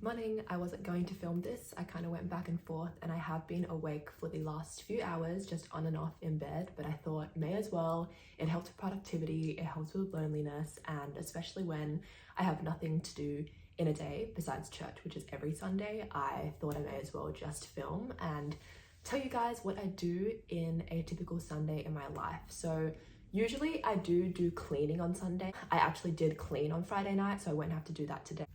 Morning. I wasn't going to film this. I kind of went back and forth, and I have been awake for the last few hours, just on and off in bed, but I thought may as well. It helps with productivity, it helps with loneliness, and especially when I have nothing to do in a day besides church, which is every Sunday, I thought I may as well just film and tell you guys what I do in a typical Sunday in my life. So usually I do cleaning on Sunday. I actually did clean on Friday night, so I won't have to do that today.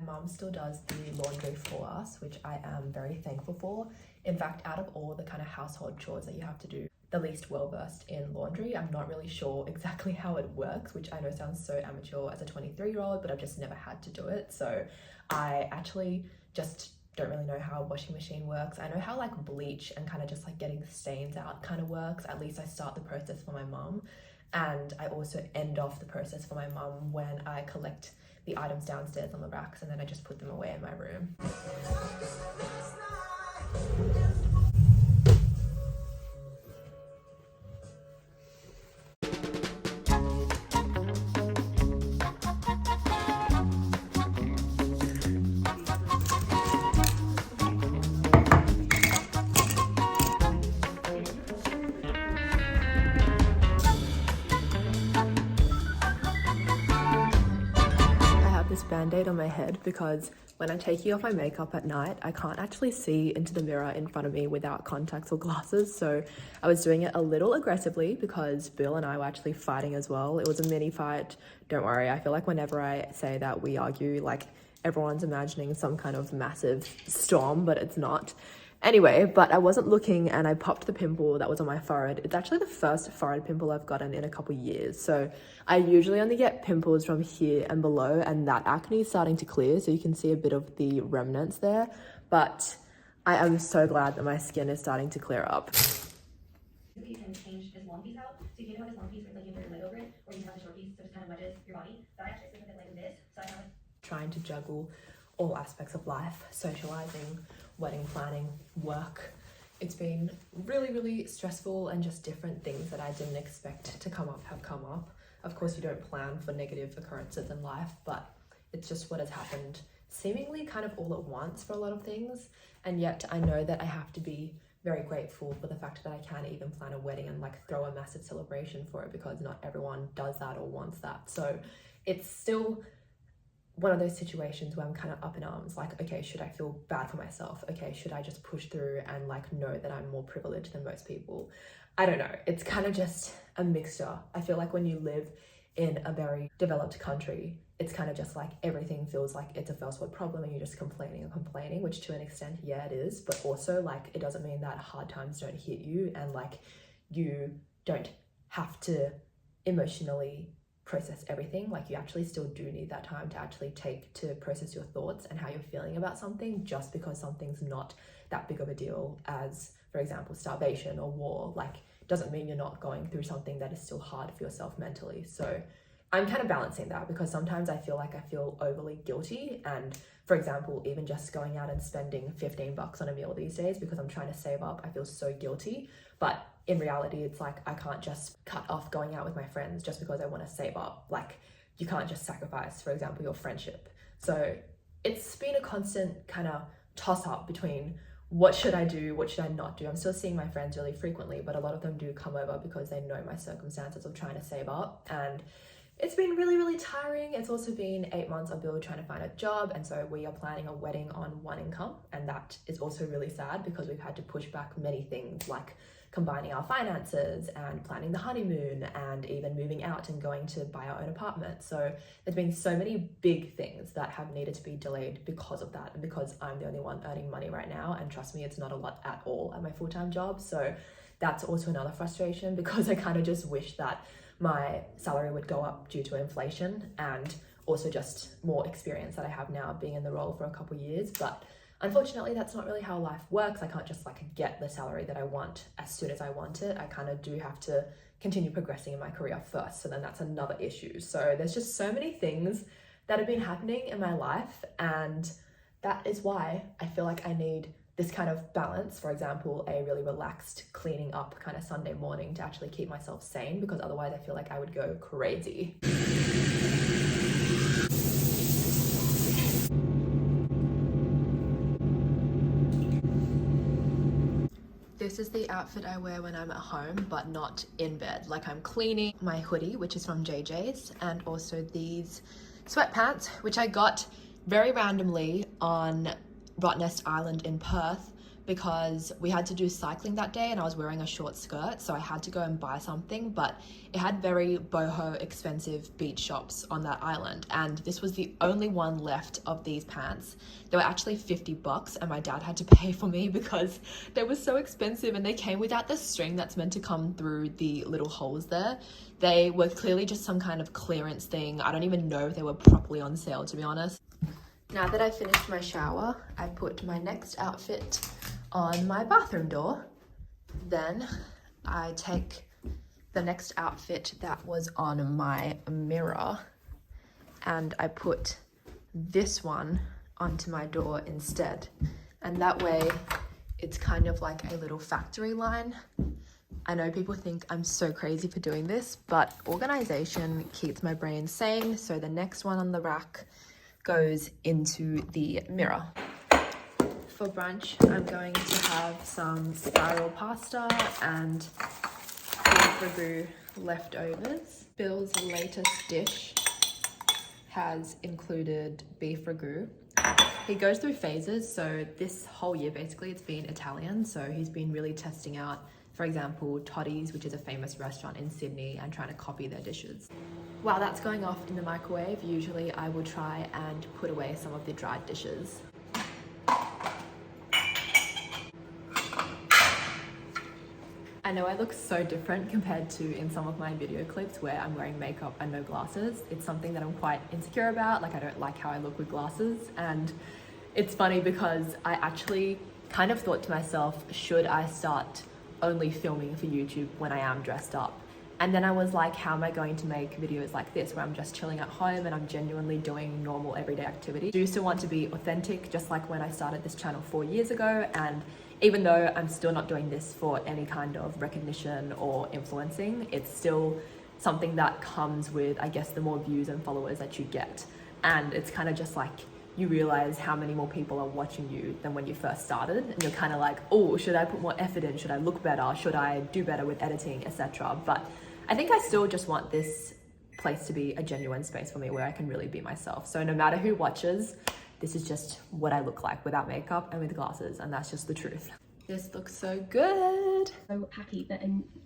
Mum still does the laundry for us, which I am very thankful for. In fact, out of all the kind of household chores that you have to do, the least well-versed in laundry. I'm not really sure exactly how it works, which I know sounds so amateur as a 23-year-old, but I've just never had to do it. So I actually just don't really know how a washing machine works. I know how like bleach and kind of just like getting the stains out kind of works. At least I start the process for my mum. And I also end off the process for my mum when I collect the items downstairs on the racks, and then I just put them away in my room. This band-aid on my head because when I'm taking off my makeup at night, I can't actually see into the mirror in front of me without contacts or glasses. So I was doing it a little aggressively because Bill and I were actually fighting as well. It was a mini fight. Don't worry, I feel like whenever I say that we argue, like everyone's imagining some kind of massive storm, but it's not. Anyway, but I wasn't looking and I popped the pimple that was on my forehead. It's actually the first forehead pimple I've gotten in a couple years. So I usually only get pimples from here and below, and that acne is starting to clear. So you can see a bit of the remnants there, but I am so glad that my skin is starting to clear up. You can change this long piece out. So you can have this long piece where like you have your leg over it, or you can have the short piece so it just kind of wedges your body. But I actually think of it like this. So I have trying to juggle all aspects of life, socializing, wedding planning, work. It's been really stressful, and just different things that I didn't expect to come up have come up. Of course, you don't plan for negative occurrences in life, but it's just what has happened seemingly kind of all at once for a lot of things. And yet I know that I have to be very grateful for the fact that I can even plan a wedding and like throw a massive celebration for it, because not everyone does that or wants that. So it's still one of those situations where I'm kind of up in arms, like, okay, should I feel bad for myself? Okay, should I just push through and like know that I'm more privileged than most people? I don't know. It's kind of just a mixture. I feel like when you live in a very developed country, it's kind of just like everything feels like it's a first world problem and you're just complaining, which to an extent, yeah, it is. But also like, it doesn't mean that hard times don't hit you and like you don't have to emotionally process everything. Like you actually still do need that time to actually take to process your thoughts and how you're feeling about something. Just because something's not that big of a deal as, for example, starvation or war, like doesn't mean you're not going through something that is still hard for yourself mentally. So I'm kind of balancing that, because sometimes I feel like I feel overly guilty. And for example, even just going out and spending $15 on a meal these days because I'm trying to save up, I feel so guilty. But in reality, it's like I can't just cut off going out with my friends just because I want to save up. Like you can't just sacrifice, for example, your friendship. So it's been a constant kind of toss up between what should I do, what should I not do. I'm still seeing my friends really frequently, but a lot of them do come over because they know my circumstances of trying to save up. And it's been really tiring. It's also been 8 months of Bill trying to find a job, and so we are planning a wedding on one income, and that is also really sad because we've had to push back many things like combining our finances and planning the honeymoon and even moving out and going to buy our own apartment. So there's been so many big things that have needed to be delayed because of that, and because I'm the only one earning money right now, and trust me, it's not a lot at all at my full-time job. So that's also another frustration, because I kind of just wish that my salary would go up due to inflation and also just more experience that I have now being in the role for a couple years. But unfortunately, that's not really how life works. I can't just like get the salary that I want as soon as I want it. I kind of do have to continue progressing in my career first. So then that's another issue. So there's just so many things that have been happening in my life, and that is why I feel like I need this kind of balance, for example, a really relaxed cleaning up kind of Sunday morning to actually keep myself sane, because otherwise I feel like I would go crazy. This is the outfit I wear when I'm at home, but not in bed. Like, I'm cleaning my hoodie, which is from JJ's, and also these sweatpants, which I got very randomly on Rottnest Island in Perth, because we had to do cycling that day and I was wearing a short skirt, so I had to go and buy something, but it had very boho expensive beach shops on that island, and this was the only one left of these pants. They were actually $50 and my dad had to pay for me because they were so expensive, and they came without the string that's meant to come through the little holes there. They were clearly just some kind of clearance thing. I don't even know if they were properly on sale, to be honest. Now that I finished my shower, I put my next outfit on my bathroom door. Then I take the next outfit that was on my mirror and I put this one onto my door instead. And that way it's kind of like a little factory line. I know people think I'm so crazy for doing this, but organization keeps my brain sane. So the next one on the rack goes into the mirror. For brunch, I'm going to have some spiral pasta and beef ragu leftovers. Bill's latest dish has included beef ragu. He goes through phases, so this whole year basically it's been Italian, so he's been really testing out, for example, Toddy's, which is a famous restaurant in Sydney, and trying to copy their dishes. While that's going off in the microwave, usually I will try and put away some of the dried dishes. I know I look so different compared to in some of my video clips where I'm wearing makeup and no glasses. It's something that I'm quite insecure about. Like, I don't like how I look with glasses, and it's funny because I actually kind of thought to myself, should I start only filming for YouTube when I am dressed up? And then I was like, how am I going to make videos like this where I'm just chilling at home and I'm genuinely doing normal everyday activities? I do still want to be authentic, just like when I started this channel 4 years ago. And even though I'm still not doing this for any kind of recognition or influencing, it's still something that comes with, I guess, the more views and followers that you get. And it's kind of just like, you realize how many more people are watching you than when you first started, and you're kind of like, oh, should I put more effort in? Should I look better? Should I do better with editing, etc.? But I think I still just want this place to be a genuine space for me where I can really be myself. So no matter who watches, this is just what I look like without makeup and with glasses, and that's just the truth. This looks so good. So happy that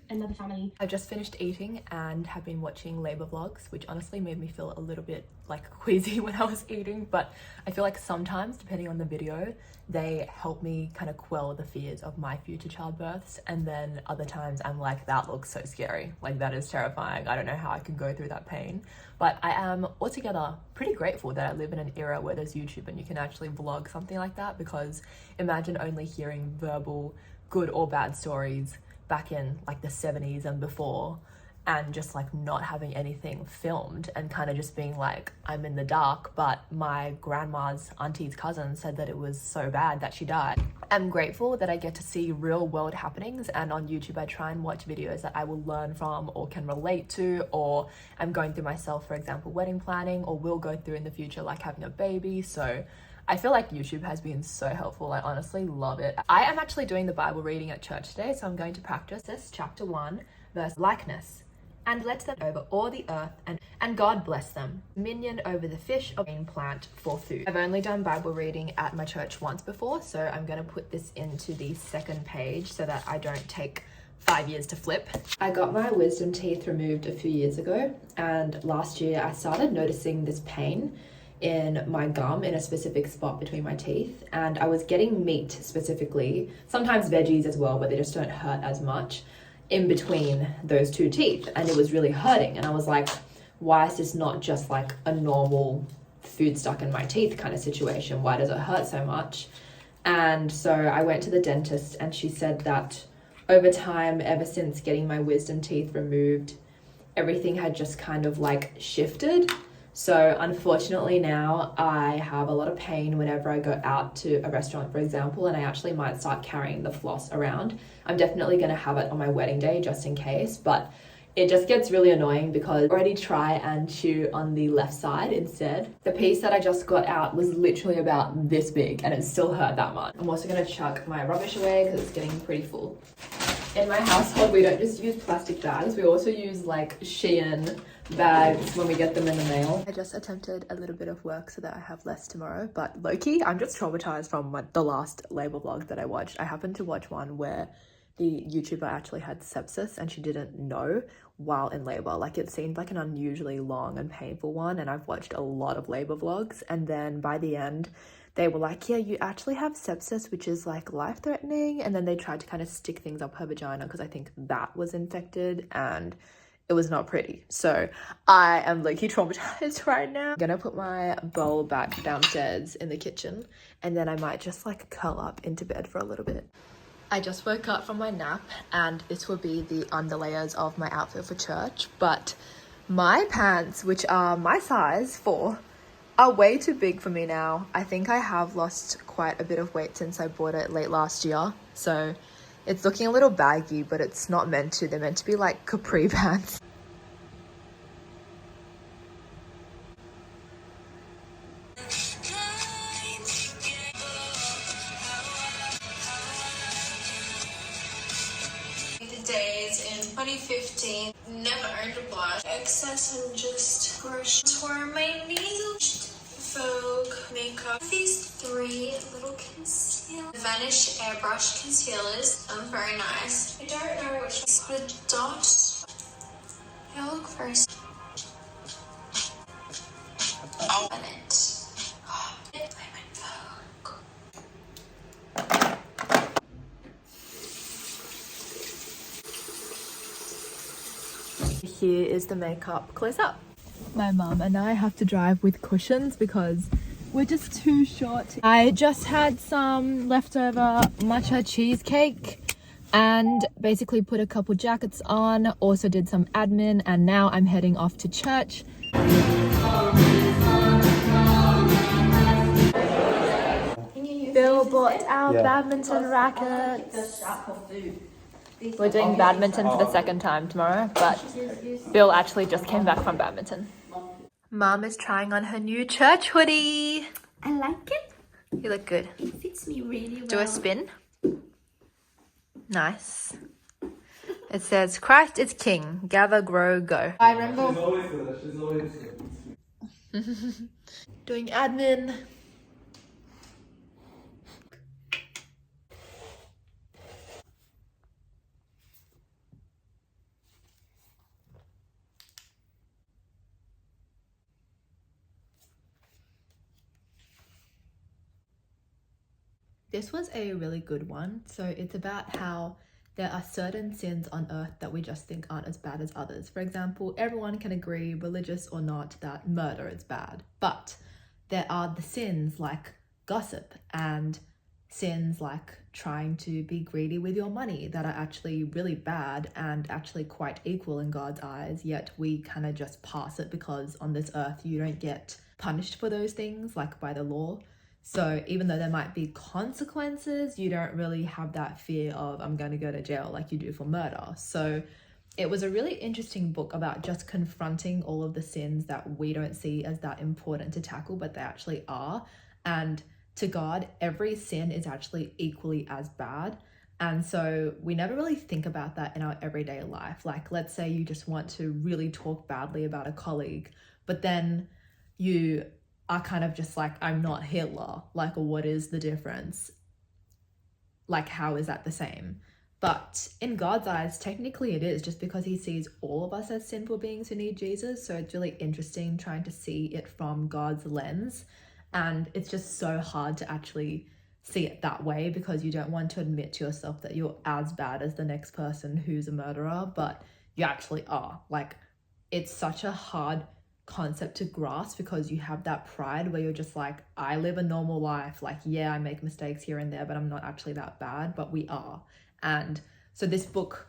another family. I've just finished eating and have been watching labor vlogs, which honestly made me feel a little bit like queasy when I was eating, but I feel like sometimes, depending on the video, they help me kind of quell the fears of my future childbirths, and then other times I'm like, that looks so scary, like that is terrifying, I don't know how I can go through that pain. But I am altogether pretty grateful that I live in an era where there's YouTube and you can actually vlog something like that, because imagine only hearing verbal good or bad stories back in like the 70s and before, and just like not having anything filmed and kind of just being like, I'm in the dark, but my grandma's auntie's cousin said that it was so bad that she died. I'm grateful that I get to see real world happenings, and on YouTube I try and watch videos that I will learn from or can relate to, or I'm going through myself, for example, wedding planning, or will go through in the future like having a baby. So I feel like YouTube has been so helpful. I honestly love it. I am actually doing the Bible reading at church today, so I'm going to practice this chapter 1 verse likeness. And let them over all the earth, and God bless them. Dominion over the fish of green plant for food. I've only done Bible reading at my church once before, so I'm going to put this into the second page so that I don't take 5 years to flip. I got my wisdom teeth removed a few years ago, and last year I started noticing this pain in my gum in a specific spot between my teeth, and I was getting meat specifically, sometimes veggies as well, but they just don't hurt as much, in between those two teeth, and it was really hurting. And I was like, why is this not just like a normal food stuck in my teeth kind of situation? Why does it hurt so much? And so I went to the dentist, and she said that over time, ever since getting my wisdom teeth removed, everything had just kind of like shifted. So unfortunately now I have a lot of pain whenever I go out to a restaurant, for example, and I actually might start carrying the floss around. I'm definitely going to have it on my wedding day just in case, but it just gets really annoying because I already try and chew on the left side instead. The piece that I just got out was literally about this big and it still hurt that much. I'm also going to chuck my rubbish away because it's getting pretty full. In my household, we don't just use plastic bags, we also use like Shein bags when we get them in the mail. I just attempted a little bit of work so that I have less tomorrow, but low-key, I'm just traumatized from the last labor vlog that I watched. I happened to watch one where the YouTuber actually had sepsis and she didn't know while in labor. Like, it seemed like an unusually long and painful one, and I've watched a lot of labor vlogs, and then by the end they were like, yeah, you actually have sepsis, which is like life-threatening, and then they tried to kind of stick things up her vagina because I think that was infected, and it was not pretty. So I am low-key traumatized right now. I'm gonna put my bowl back downstairs in the kitchen, and then I might just like curl up into bed for a little bit. I just woke up from my nap, and this will be the underlayers of my outfit for church, but my pants, which are my size 4, are way too big for me now. I think I have lost quite a bit of weight since I bought it late last year, so it's looking a little baggy, but it's not meant to. They're meant to be like capri pants. The days in 2015, never earned a blush. Excess and just brush toward my knees. Vogue makeup. These 3 little concealers. Vanish airbrush concealers. Very nice. I don't know which one. Put a dot. They all look very. Oh. On it. I'm in Vogue. Here is the makeup close up. My mum and I have to drive with cushions because we're just too short. I just had some leftover matcha cheesecake and basically put a couple jackets on, also did some admin, and now I'm heading off to church. Bill bought our badminton rackets. We're doing badminton for the second time tomorrow, but Bill actually just came back from badminton. Mom is trying on her new church hoodie. I like it. You look good. It fits me really well. Do a spin. Nice. It says, Christ is King. Gather, grow, go. I remember. She's always good. She's always good. Doing admin. This was a really good one. So it's about how there are certain sins on earth that we just think aren't as bad as others. For example, everyone can agree, religious or not, that murder is bad. But there are the sins like gossip and sins like trying to be greedy with your money that are actually really bad and actually quite equal in God's eyes, yet we kind of just pass it because on this earth you don't get punished for those things like by the law. So even though there might be consequences, you don't really have that fear of I'm going to go to jail like you do for murder. So it was a really interesting book about just confronting all of the sins that we don't see as that important to tackle, but they actually are. And to God, every sin is actually equally as bad. And so we never really think about that in our everyday life. Like, let's say you just want to really talk badly about a colleague, but then you are kind of just like, I'm not Hitler. Like, what is the difference? Like, how is that the same? But in God's eyes, technically it is, just because he sees all of us as sinful beings who need Jesus. So it's really interesting trying to see it from God's lens. And it's just so hard to actually see it that way because you don't want to admit to yourself that you're as bad as the next person who's a murderer, but you actually are. Like, it's such a hard concept to grasp because you have that pride where you're just like, I live a normal life. Like, yeah, I make mistakes here and there, but I'm not actually that bad, but we are. And so this book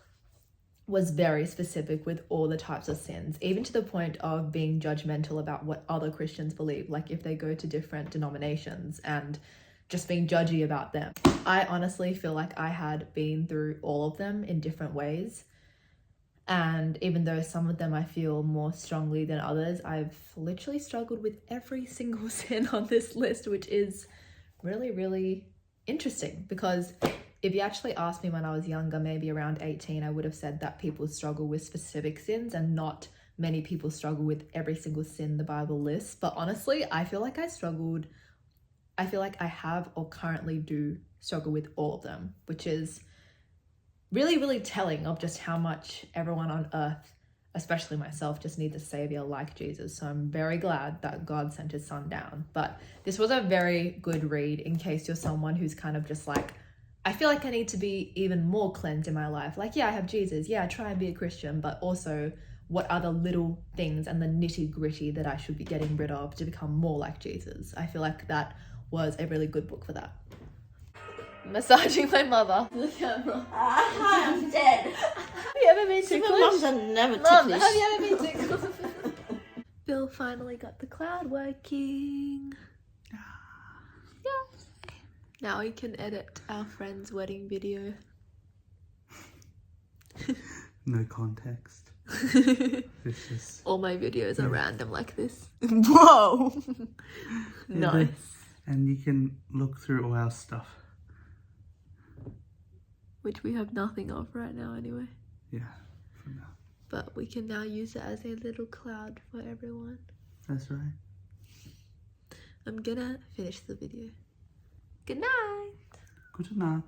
was very specific with all the types of sins, even to the point of being judgmental about what other Christians believe, like if they go to different denominations and just being judgy about them. I honestly feel like I had been through all of them in different ways. And even though some of them I feel more strongly than others, I've literally struggled with every single sin on this list, which is really, really interesting, because if you actually asked me when I was younger, maybe around 18, I would have said that people struggle with specific sins and not many people struggle with every single sin the Bible lists. But honestly, I feel like I have or currently do struggle with all of them, which is really, really telling of just how much everyone on earth, especially myself, just needs a savior like Jesus. So I'm very glad that God sent his son down. But this was a very good read in case you're someone who's kind of just like, I feel like I need to be even more cleansed in my life. Like, yeah, I have Jesus. Yeah, I try and be a Christian, but also what are the little things and the nitty gritty that I should be getting rid of to become more like Jesus? I feel like that was a really good book for that. Massaging my mother to the camera. I'm dead. Have you ever been tickled? Mums are never Mum, ticklish. have you ever been tickled? Bill finally got the cloud working. Yeah. Now we can edit our friend's wedding video. No context. It's just... All my videos are random like this. Whoa! Nice. And you can look through all our stuff. Which we have nothing of right now anyway. Yeah, for now. But we can now use it as a little cloud for everyone. That's right. I'm gonna finish the video. Good night! Good night.